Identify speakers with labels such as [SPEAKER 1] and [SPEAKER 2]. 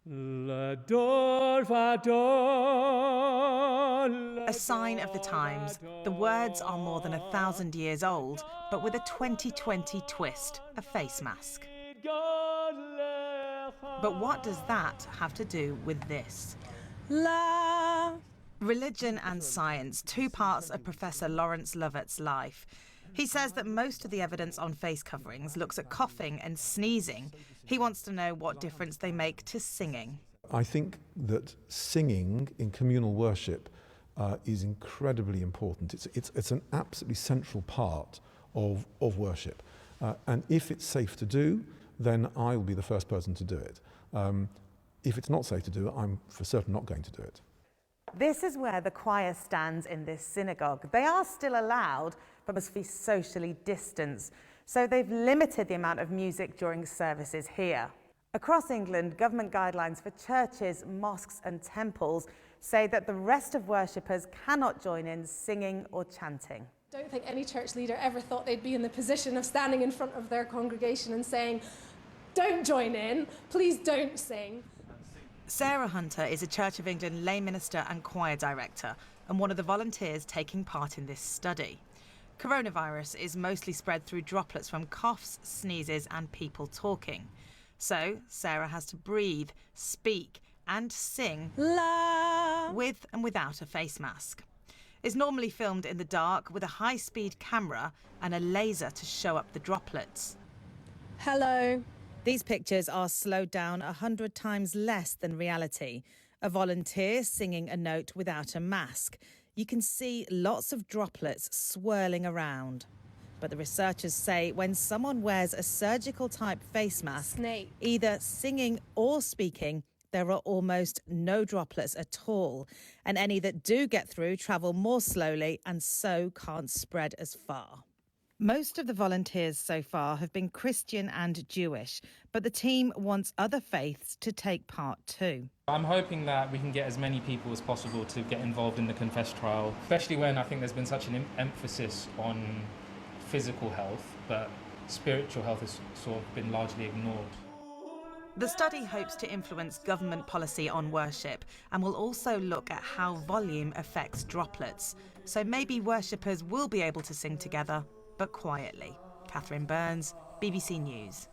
[SPEAKER 1] A sign of the times, the words are more than 1,000 years old, but with a 2020 twist, a face mask. But what does that have to do with this? La. Religion and science, two parts of Professor Lawrence Lovett's life. He says that most of the evidence on face coverings looks at coughing and sneezing. He wants to know what difference they make to singing.
[SPEAKER 2] I think that singing in communal worship is incredibly important. It's an absolutely central part of worship. And if it's safe to do, then I will be the first person to do it. If it's not safe to do it, I'm for certain not going to do it.
[SPEAKER 1] This is where the choir stands in this synagogue. They are still allowed, but must be socially distanced. So they've limited the amount of music during services here. Across England, government guidelines for churches, mosques and temples say that the rest of worshippers cannot join in singing or chanting.
[SPEAKER 3] I don't think any church leader ever thought they'd be in the position of standing in front of their congregation and saying, "Don't join in, please don't sing."
[SPEAKER 1] Sarah Hunter is a Church of England lay minister and choir director and one of the volunteers taking part in this study. Coronavirus is mostly spread through droplets from coughs, sneezes and people talking. So Sarah has to breathe, speak and sing La with and without a face mask. It's normally filmed in the dark with a high-speed camera and a laser to show up the droplets.
[SPEAKER 3] Hello.
[SPEAKER 1] These pictures are slowed down 100 times less than reality. A volunteer singing a note without a mask. You can see lots of droplets swirling around. But the researchers say when someone wears a surgical-type face mask, either singing or speaking, there are almost no droplets at all. And any that do get through travel more slowly and so can't spread as far. Most of the volunteers so far have been Christian and Jewish, but the team wants other faiths to take part too.
[SPEAKER 4] I'm hoping that we can get as many people as possible to get involved in the Confess trial, especially when I think there's been such an emphasis on physical health, but spiritual health has sort of been largely ignored.
[SPEAKER 1] The study hopes to influence government policy on worship and will also look at how volume affects droplets. So maybe worshippers will be able to sing together, but quietly. Catherine Burns, BBC News.